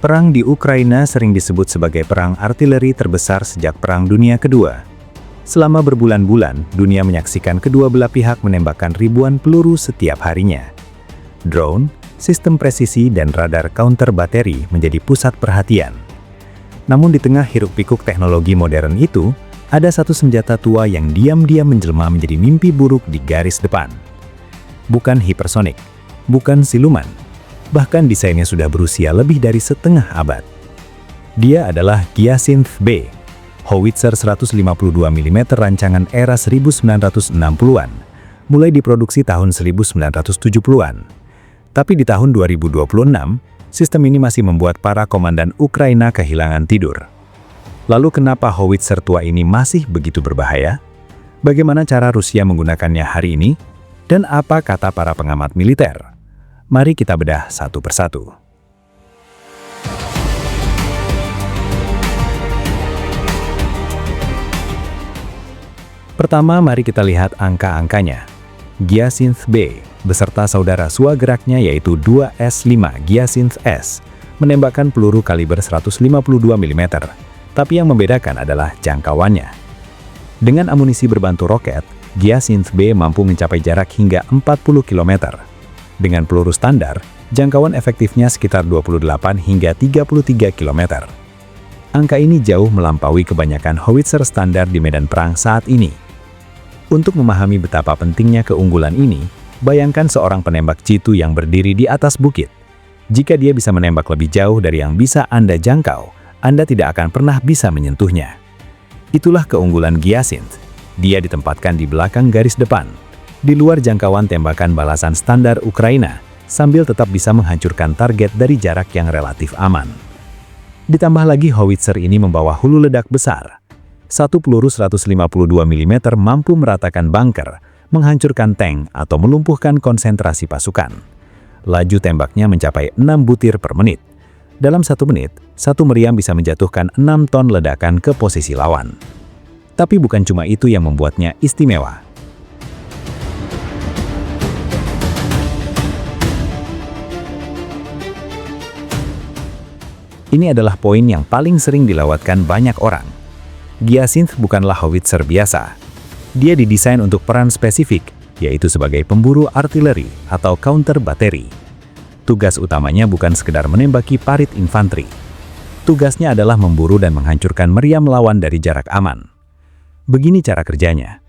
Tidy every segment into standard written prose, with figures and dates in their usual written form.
Perang di Ukraina sering disebut sebagai perang artileri terbesar sejak Perang Dunia Kedua. Selama berbulan-bulan, dunia menyaksikan kedua belah pihak menembakkan ribuan peluru setiap harinya. Drone, sistem presisi, dan radar counter bateri menjadi pusat perhatian. Namun di tengah hiruk-pikuk teknologi modern itu, ada satu senjata tua yang diam-diam menjelma menjadi mimpi buruk di garis depan. Bukan hipersonik, bukan siluman. Bahkan desainnya sudah berusia lebih dari setengah abad. Dia adalah Hyacinth B, howitzer 152 mm rancangan era 1960-an, mulai diproduksi tahun 1970-an. Tapi di tahun 2026, sistem ini masih membuat para komandan Ukraina kehilangan tidur. Lalu kenapa howitzer tua ini masih begitu berbahaya? Bagaimana cara Rusia menggunakannya hari ini? Dan apa kata para pengamat militer? Mari kita bedah satu persatu. Pertama, mari kita lihat angka-angkanya. Hyacinth B beserta saudara swageraknya yaitu 2S5 Hyacinth S menembakkan peluru kaliber 152 mm, tapi yang membedakan adalah jangkauannya. Dengan amunisi berbantu roket, Hyacinth B mampu mencapai jarak hingga 40 km. Dengan peluru standar, jangkauan efektifnya sekitar 28 hingga 33 km. Angka ini jauh melampaui kebanyakan howitzer standar di medan perang saat ini. Untuk memahami betapa pentingnya keunggulan ini, bayangkan seorang penembak jitu yang berdiri di atas bukit. Jika dia bisa menembak lebih jauh dari yang bisa Anda jangkau, Anda tidak akan pernah bisa menyentuhnya. Itulah keunggulan Hyacinth. Dia ditempatkan di belakang garis depan, di luar jangkauan tembakan balasan standar Ukraina, sambil tetap bisa menghancurkan target dari jarak yang relatif aman. Ditambah lagi howitzer ini membawa hulu ledak besar. Satu peluru 152 mm mampu meratakan bunker, menghancurkan tank atau melumpuhkan konsentrasi pasukan. Laju tembaknya mencapai 6 butir per menit. Dalam 1 menit, satu meriam bisa menjatuhkan 6 ton ledakan ke posisi lawan. Tapi bukan cuma itu yang membuatnya istimewa. Ini adalah poin yang paling sering dilewatkan banyak orang. Hyacinth bukanlah howitzer biasa. Dia didesain untuk peran spesifik, yaitu sebagai pemburu artileri atau counter bateri. Tugas utamanya bukan sekedar menembaki parit infanteri. Tugasnya adalah memburu dan menghancurkan meriam lawan dari jarak aman. Begini cara kerjanya.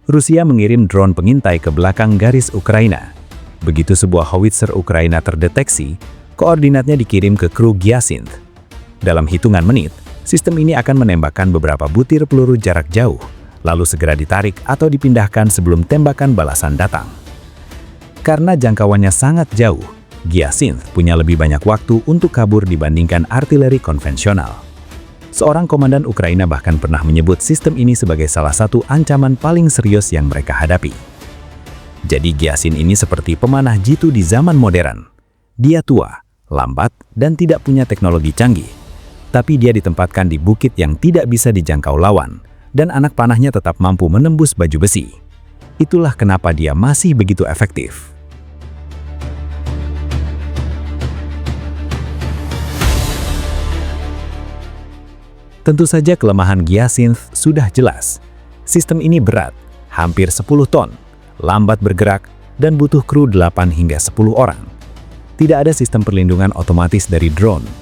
Rusia mengirim drone pengintai ke belakang garis Ukraina. Begitu sebuah howitzer Ukraina terdeteksi, koordinatnya dikirim ke kru Hyacinth. Dalam hitungan menit, sistem ini akan menembakkan beberapa butir peluru jarak jauh, lalu segera ditarik atau dipindahkan sebelum tembakan balasan datang. Karena jangkauannya sangat jauh, Hyacinth punya lebih banyak waktu untuk kabur dibandingkan artileri konvensional. Seorang komandan Ukraina bahkan pernah menyebut sistem ini sebagai salah satu ancaman paling serius yang mereka hadapi. Jadi Hyacinth ini seperti pemanah jitu di zaman modern. Dia tua, lambat, dan tidak punya teknologi canggih. Tapi dia ditempatkan di bukit yang tidak bisa dijangkau lawan, dan anak panahnya tetap mampu menembus baju besi. Itulah kenapa dia masih begitu efektif. Tentu saja kelemahan Hyacinth sudah jelas. Sistem ini berat, hampir 10 ton, lambat bergerak, dan butuh kru 8 hingga 10 orang. Tidak ada sistem perlindungan otomatis dari drone.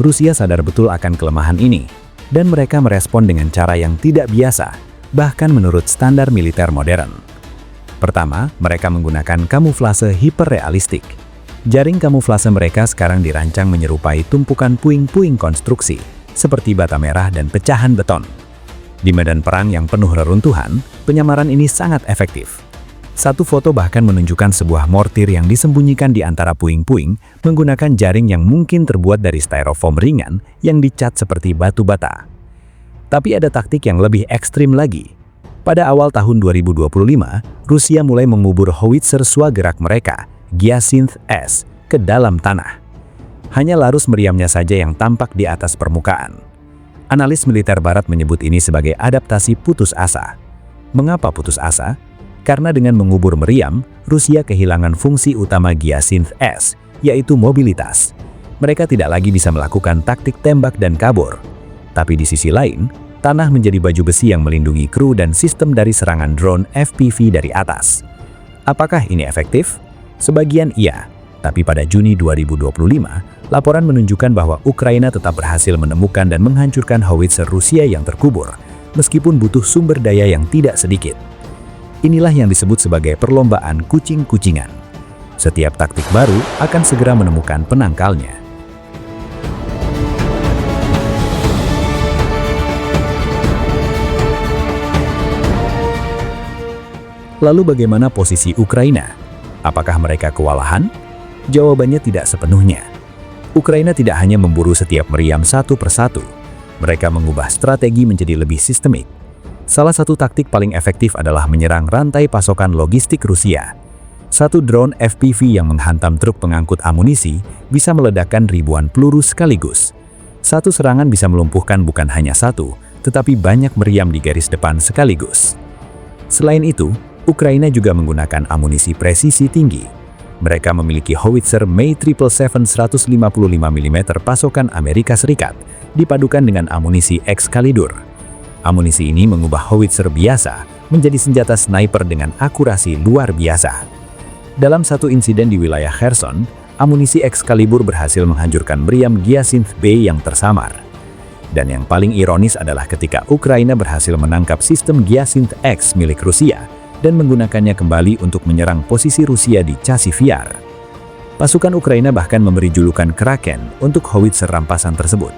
Rusia sadar betul akan kelemahan ini, dan mereka merespon dengan cara yang tidak biasa, bahkan menurut standar militer modern. Pertama, mereka menggunakan kamuflase hiperrealistik. Jaring kamuflase mereka sekarang dirancang menyerupai tumpukan puing-puing konstruksi, seperti bata merah dan pecahan beton. Di medan perang yang penuh reruntuhan, penyamaran ini sangat efektif. Satu foto bahkan menunjukkan sebuah mortir yang disembunyikan di antara puing-puing menggunakan jaring yang mungkin terbuat dari styrofoam ringan yang dicat seperti batu bata. Tapi ada taktik yang lebih ekstrim lagi. Pada awal tahun 2025, Rusia mulai mengubur howitzer swagerak mereka, Hyacinth S, ke dalam tanah. Hanya larus meriamnya saja yang tampak di atas permukaan. Analis militer barat menyebut ini sebagai adaptasi putus asa. Mengapa putus asa? Karena dengan mengubur meriam, Rusia kehilangan fungsi utama Hyacinth S, yaitu mobilitas. mereka tidak lagi bisa melakukan taktik tembak dan kabur. Tapi di sisi lain, tanah menjadi baju besi yang melindungi kru dan sistem dari serangan drone FPV dari atas. Apakah ini efektif? Sebagian iya, tapi pada Juni 2025, laporan menunjukkan bahwa Ukraina tetap berhasil menemukan dan menghancurkan howitzer Rusia yang terkubur, meskipun butuh sumber daya yang tidak sedikit. Inilah yang disebut sebagai perlombaan kucing-kucingan. Setiap taktik baru akan segera menemukan penangkalnya. Lalu bagaimana posisi Ukraina? Apakah mereka kewalahan? Jawabannya tidak sepenuhnya. Ukraina tidak hanya memburu setiap meriam satu persatu. Mereka mengubah strategi menjadi lebih sistemik. Salah satu taktik paling efektif adalah menyerang rantai pasokan logistik Rusia. Satu drone FPV yang menghantam truk pengangkut amunisi bisa meledakkan ribuan peluru sekaligus. Satu serangan bisa melumpuhkan bukan hanya satu, tetapi banyak meriam di garis depan sekaligus. Selain itu, Ukraina juga menggunakan amunisi presisi tinggi. Mereka memiliki howitzer May 777 155 mm pasokan Amerika Serikat, dipadukan dengan amunisi Excalibur. Amunisi ini mengubah howitzer biasa menjadi senjata sniper dengan akurasi luar biasa. Dalam satu insiden di wilayah Kherson, amunisi Excalibur berhasil menghancurkan meriam Gyazinth B yang tersamar. Dan yang paling ironis adalah ketika Ukraina berhasil menangkap sistem Gyazinth X milik Rusia dan menggunakannya kembali untuk menyerang posisi Rusia di Chasivyar. Pasukan Ukraina bahkan memberi julukan Kraken untuk howitzer rampasan tersebut.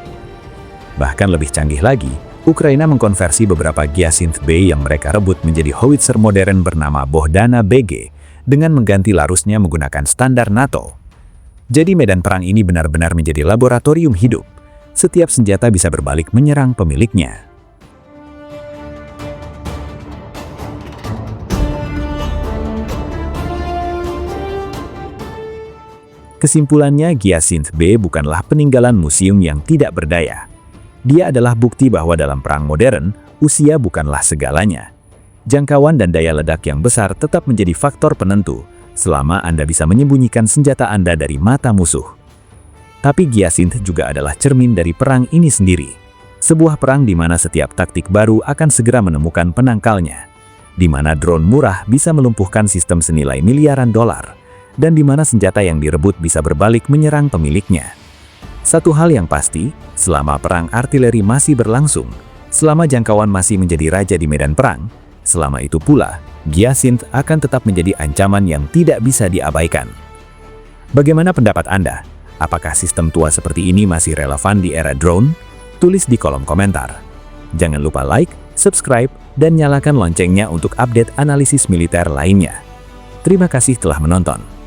Bahkan lebih canggih lagi, Ukraina mengkonversi beberapa Gyazinth B yang mereka rebut menjadi howitzer modern bernama Bohdana BG dengan mengganti larusnya menggunakan standar NATO. Jadi medan perang ini benar-benar menjadi laboratorium hidup. Setiap senjata bisa berbalik menyerang pemiliknya. Kesimpulannya, Gyazinth B bukanlah peninggalan museum yang tidak berdaya. Dia adalah bukti bahwa dalam perang modern, usia bukanlah segalanya. Jangkauan dan daya ledak yang besar tetap menjadi faktor penentu, selama Anda bisa menyembunyikan senjata Anda dari mata musuh. Tapi Gyazinth juga adalah cermin dari perang ini sendiri. Sebuah perang di mana setiap taktik baru akan segera menemukan penangkalnya. Di mana drone murah bisa melumpuhkan sistem senilai miliaran dolar. Dan di mana senjata yang direbut bisa berbalik menyerang pemiliknya. Satu hal yang pasti, selama perang artileri masih berlangsung, selama jangkauan masih menjadi raja di medan perang, selama itu pula, Gyazinth akan tetap menjadi ancaman yang tidak bisa diabaikan. Bagaimana pendapat Anda? Apakah sistem tua seperti ini masih relevan di era drone? Tulis di kolom komentar. Jangan lupa like, subscribe, dan nyalakan loncengnya untuk update analisis militer lainnya. Terima kasih telah menonton.